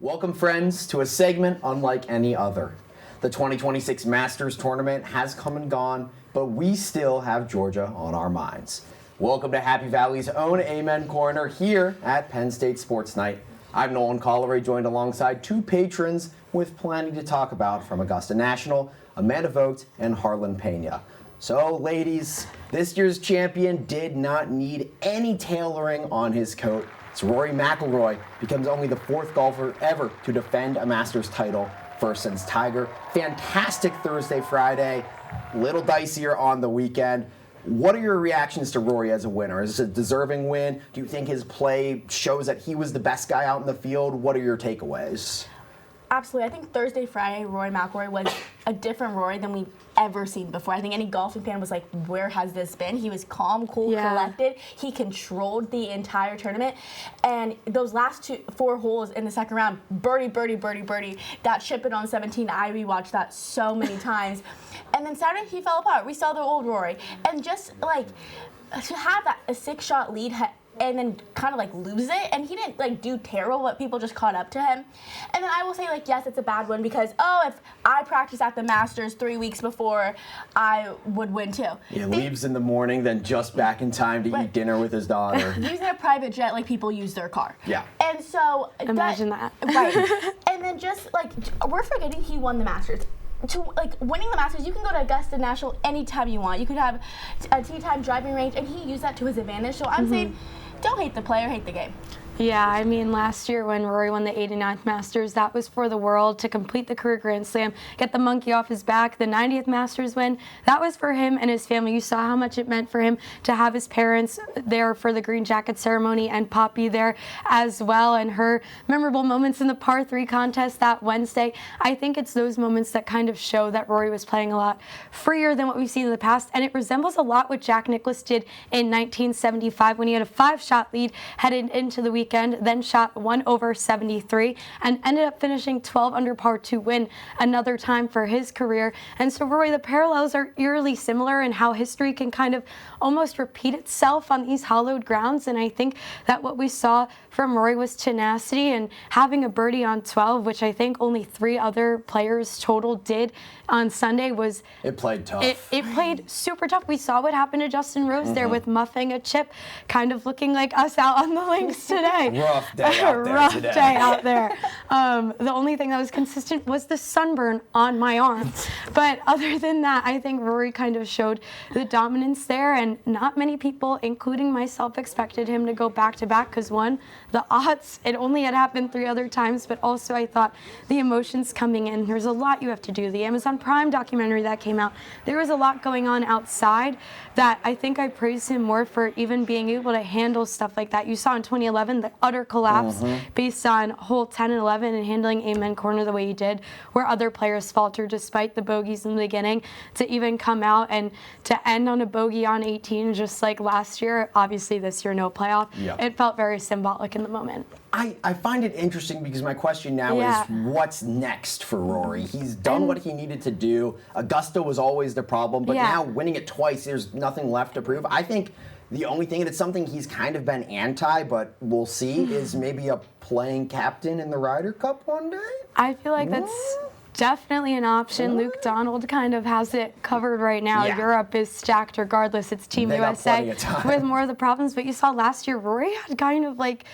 Welcome, friends, to a segment unlike any other. The 2026 Masters Tournament has come and gone, but we still have Georgia on our minds. Welcome to Happy Valley's own Amen Corner here at Penn State Sports Night. I'm Nolan Collery, joined alongside two patrons with plenty to talk about from Augusta National, Vogt and Harlyn Pena. So, ladies, this year's champion did not need any tailoring on his coat. It's Rory McIlroy becomes only the fourth golfer ever to defend a Masters title, first since Tiger. Fantastic Thursday, Friday, little dicier on the weekend. What are your reactions to Rory as a winner? Is this a deserving win? Do you think his play shows that he was the best guy out in the field? What are your takeaways? Absolutely. I think Thursday, Friday, Rory McIlroy was a different Rory than we've ever seen before. I think any golfing fan was like, where has this been? He was calm, cool, collected. He controlled the entire tournament. And those last four holes in the second round, birdie, birdie, birdie, birdie, that chip in on 17, I rewatched that so many times. And then Saturday, he fell apart. We saw the old Rory. And just like, to have that a 6-shot lead and then kind of like lose it, and he didn't like do terrible, but people just caught up to him. And then I will say, like, yes, it's a bad one because if I practiced at the Masters 3 weeks before, I would win too. He leaves in the morning, then just back in time to eat dinner with his daughter. Using a private jet like people use their car. Yeah. And so imagine that. Right. And then just like we're forgetting he won the Masters. Winning the Masters, you can go to Augusta National anytime you want. You could have a tee time driving range, and he used that to his advantage. So I'm saying, don't hate the player, hate the game. Yeah, I mean, last year when Rory won the 89th Masters, that was for the world to complete the career Grand Slam, get the monkey off his back. The 90th Masters win, that was for him and his family. You saw how much it meant for him to have his parents there for the green jacket ceremony and Poppy there as well, and her memorable moments in the par 3 contest that Wednesday. I think it's those moments that kind of show that Rory was playing a lot freer than what we've seen in the past, and it resembles a lot what Jack Nicklaus did in 1975 when he had a 5-shot lead headed into the weekend, then shot 1 over 73 and ended up finishing 12 under par to win another time for his career. And so, Rory, the parallels are eerily similar in how history can kind of almost repeat itself on these hallowed grounds. And I think that what we saw from Rory was tenacity and having a birdie on 12, which I think only 3 other players total did on Sunday. It played tough. It played super tough. We saw what happened to Justin Rose there with muffing a chip, kind of looking like us out on the links today. Rough day out there Rough today. day out there. The only thing that was consistent was the sunburn on my arm. But other than that, I think Rory kind of showed the dominance there, and not many people, including myself, expected him to go back-to-back because, one, the odds, it only had happened 3 other times, but also I thought the emotions coming in, there's a lot you have to do. The Amazon Prime documentary that came out, there was a lot going on outside that I think I praise him more for even being able to handle stuff like that. You saw in 2011 the utter collapse based on hole 10 and 11 and handling Amen Corner the way he did, where other players faltered despite the bogeys in the beginning, to even come out and to end on a bogey on 18 just like last year. Obviously this year no playoff. Yep. It felt very symbolic in the moment. I find it interesting because my question now is what's next for Rory? He's done what he needed to do. Augusta was always the problem, but now winning it twice, there's nothing left to prove. I think the only thing, and it's something he's kind of been anti, but we'll see, is maybe a playing captain in the Ryder Cup one day? I feel like that's definitely an option. Luke Donald kind of has it covered right now. Yeah. Europe is stacked regardless. It's Team They got plenty USA of time. with more of the problems. But you saw last year, Rory had kind of like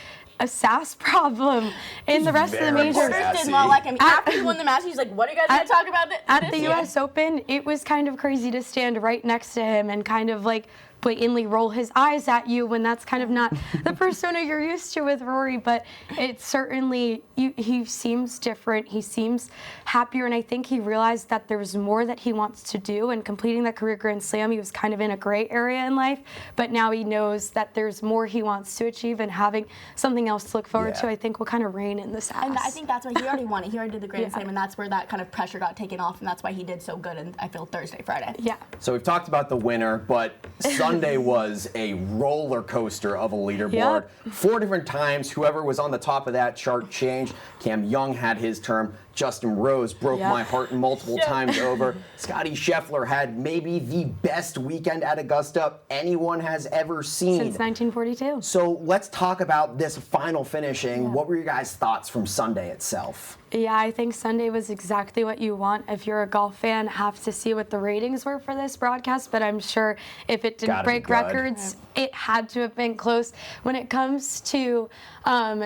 a sass problem in the rest of the majors. Reporters did not like him. After he won the Masters, he's like, what are you guys going to talk about At the U.S. Open, it was kind of crazy to stand right next to him and kind of like blatantly roll his eyes at you when that's kind of not the persona you're used to with Rory, but it's certainly, he seems different. He seems happier, and I think he realized that there was more that he wants to do, and completing that career Grand Slam, he was kind of in a gray area in life, but now he knows that there's more he wants to achieve, and having something else to look forward to, I think, will kind of rein in the sass. And I think that's why he already won it. He already did the Grand Slam, and that's where that kind of pressure got taken off, and that's why he did so good, and I feel Thursday, Friday. Yeah. So we've talked about the winner, but Sunday was a roller coaster of a leaderboard. 4 different times, whoever was on the top of that chart changed. Cam Young had his term. Justin Rose broke my heart multiple times over. Scotty Scheffler had maybe the best weekend at Augusta anyone has ever seen. Since 1942. So let's talk about this final finishing. What were your guys' thoughts from Sunday itself? Yeah, I think Sunday was exactly what you want. If you're a golf fan, have to see what the ratings were for this broadcast, but I'm sure if it didn't break records, it had to have been close. When it comes to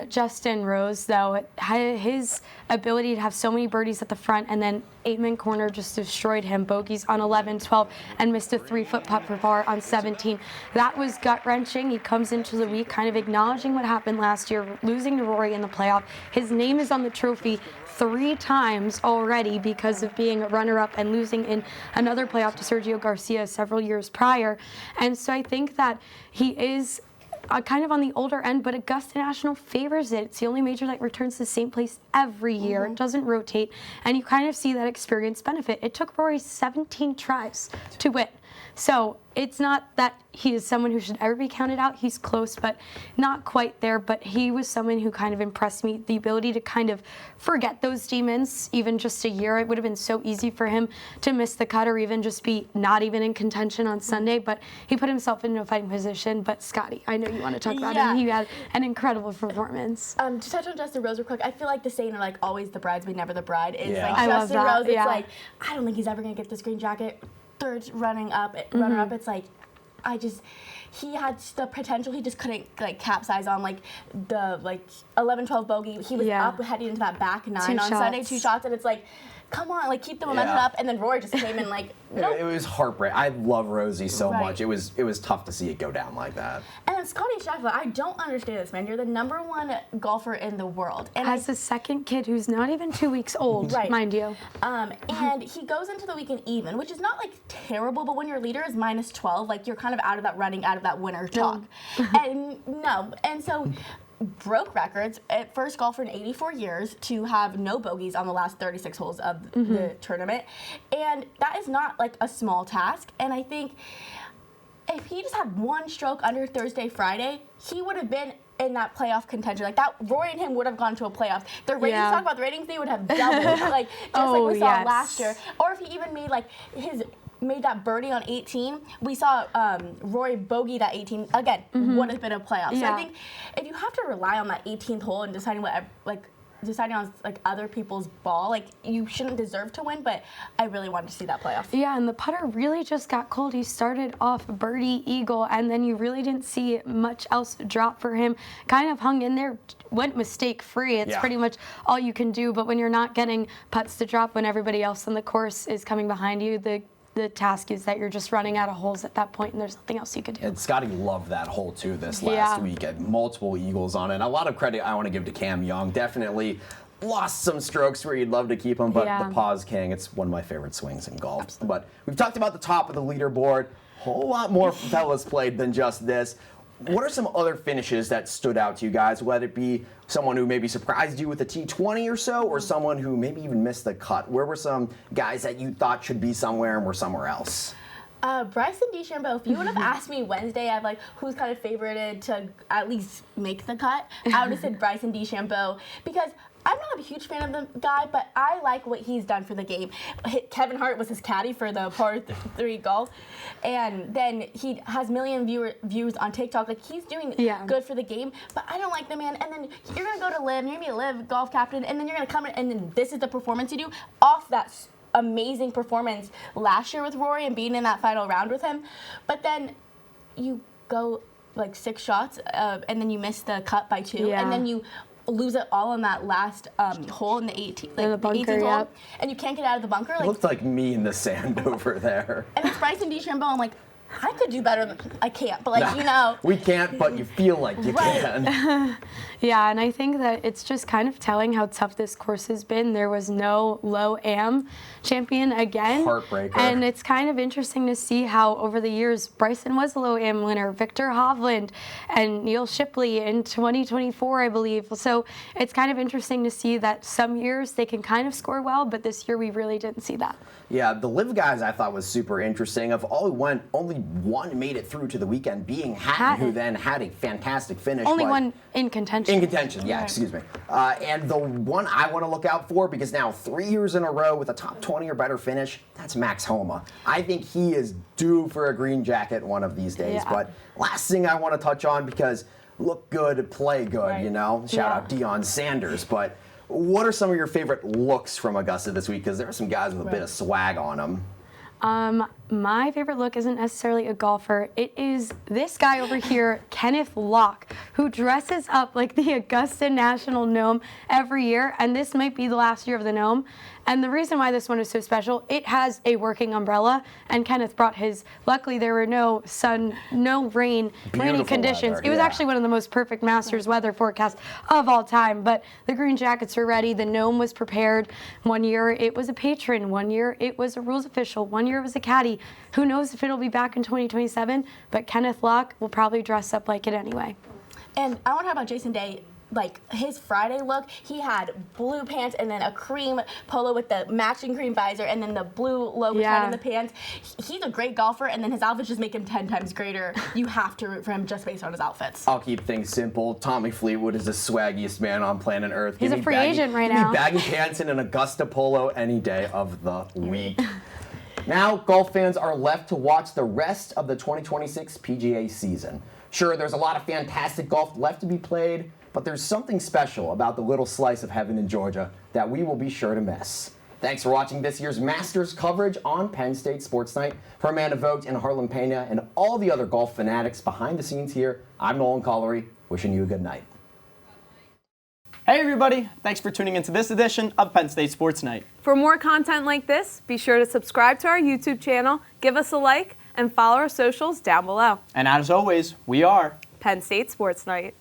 Justin Rose, though, his ability to have so many birdies at the front and then 8-man corner just destroyed him. Bogeys on 11, 12, and missed a 3-foot putt for par on 17. That was gut-wrenching. He comes into the week kind of acknowledging what happened last year, losing to Rory in the playoff. His name is on the trophy 3 times already because of being a runner-up and losing in another playoff to Sergio Garcia several years prior. And so I think that he is kind of on the older end, but Augusta National favors it. It's the only major that returns to the same place every year. It doesn't rotate, and you kind of see that experience benefit. It took Rory 17 tries to win. So it's not that he is someone who should ever be counted out. He's close, but not quite there. But he was someone who kind of impressed me. The ability to kind of forget those demons, even just a year. It would have been so easy for him to miss the cut or even just be not even in contention on Sunday. But he put himself into a fighting position. But Scotty, I know you want to talk about him. He had an incredible performance. To touch on Justin Rose real quick, I feel like the saying, like, always the bridesmaid, never the bride, is like I Justin love that. Rose. It's like, I don't think he's ever going to get this green jacket. Third runner-up, it's like, he had the potential. He just couldn't capsize on the 11-12 bogey. He was up heading into that back 9 on Sunday, 2 shots, and it's like, come on, keep the momentum up. And then Rory just came in nope. It was heartbreaking. I love Rosie so much. It was tough to see it go down like that. And then Scotty Scheffler, I don't understand this, man. You're the #1 golfer in the world, and has a second kid who's not even 2 weeks old, mind you. And he goes into the weekend even, which is not terrible, but when your leader is -12, you're kind of out of that running, out of that winner talk. And so broke records, at first golfer in 84 years to have no bogeys on the last 36 holes of the tournament. And that is not a small task. And I think if he just had 1 stroke under Thursday, Friday, he would have been in that playoff contention. That Rory and him would have gone to a playoff. The ratings, talk about the ratings, they would have doubled, just like we saw last year. Or if he even made that birdie on 18. We saw Rory bogey that 18 again. Would have been a playoff. So I think if you have to rely on that 18th hole and deciding on other people's ball, you shouldn't deserve to win. But I really wanted to see that playoff. Yeah, and the putter really just got cold. He started off birdie eagle, and then you really didn't see much else drop for him. Kind of hung in there, went mistake free. It's pretty much all you can do. But when you're not getting putts to drop when everybody else on the course is coming behind you, the task is that you're just running out of holes at that point, and there's nothing else you could do. And Scotty loved that hole, too, this last week. Had multiple eagles on it. And a lot of credit I want to give to Cam Young. Definitely lost some strokes where you'd love to keep him, but the pause king, it's one of my favorite swings in golf. Absolutely. But we've talked about the top of the leaderboard. A whole lot more fellas played than just this. What are some other finishes that stood out to you guys, whether it be someone who maybe surprised you with a T20 or so, or someone who maybe even missed the cut? Where were some guys that you thought should be somewhere and were somewhere else? Bryson DeChambeau, if you would have asked me Wednesday, I'd who's kind of favorited to at least make the cut, I would have said Bryson DeChambeau, because I'm not a huge fan of the guy, but I like what he's done for the game. Kevin Hart was his caddy for the par 3 golf, and then he has million views on TikTok. He's doing good for the game, but I don't like the man. And then you're gonna go to LIV, you're gonna be a LIV golf captain, and then you're gonna come in, and then this is the performance you do off that amazing performance last year with Rory and being in that final round with him. But then you go 6 shots, and then you miss the cut by 2, and then you lose it all on that last hole in the 18th hole, and you can't get out of the bunker. It looked like me in the sand over there. And it's Bryson DeChambeau. I'm like, I could do better. I can't, but we can't, but you feel like you can. Yeah, and I think that it's just kind of telling how tough this course has been. There was no low am champion again. Heartbreaker. And it's kind of interesting to see how over the years Bryson was a low am winner, Victor Hovland, and Neil Shipley in 2024, I believe. So it's kind of interesting to see that some years they can kind of score well, but this year we really didn't see that. Yeah, the LIV guys I thought was super interesting. Of all who went, only one made it through to the weekend, being Hatton, who then had a fantastic finish. Only one in contention. In contention, yeah, excuse me. And the one I want to look out for, because now 3 years in a row with a top 20 or better finish, that's Max Homa. I think he is due for a green jacket one of these days. But last thing I want to touch on, because look good, play good, you know? Shout out Deion Sanders. But what are some of your favorite looks from Augusta this week? Because there are some guys with a bit of swag on them. My favorite look isn't necessarily a golfer. It is this guy over here, Kenneth Locke, who dresses up like the Augusta National Gnome every year, and this might be the last year of the Gnome. And the reason why this one is so special, it has a working umbrella, and Kenneth brought his. Luckily, there were no sun, no rainy conditions. Weather, it was actually one of the most perfect Masters weather forecasts of all time. But the green jackets are ready. The Gnome was prepared. One year it was a patron. One year it was a rules official. One year it was a caddy. Who knows if it'll be back in 2027? But Kenneth Locke will probably dress up like it anyway. And I want to talk about Jason Day. Like his Friday look, he had blue pants and then a cream polo with the matching cream visor and then the blue logo in the pants. He's a great golfer, and then his outfits just make him 10 times greater. You have to root for him just based on his outfits. I'll keep things simple. Tommy Fleetwood is the swaggiest man on planet Earth. He's a free agent right now. Give me baggy pants and an Augusta polo any day of the week. Now, golf fans are left to watch the rest of the 2026 PGA season. Sure, there's a lot of fantastic golf left to be played, but there's something special about the little slice of heaven in Georgia that we will be sure to miss. Thanks for watching this year's Masters coverage on Penn State Sports Night. For Amanda Vogt and Harlyn Pena and all the other golf fanatics behind the scenes here, I'm Nolan Collery, wishing you a good night. Hey everybody, thanks for tuning into this edition of Penn State Sports Night. For more content like this, be sure to subscribe to our YouTube channel, give us a like, and follow our socials down below. And as always, we are Penn State Sports Night.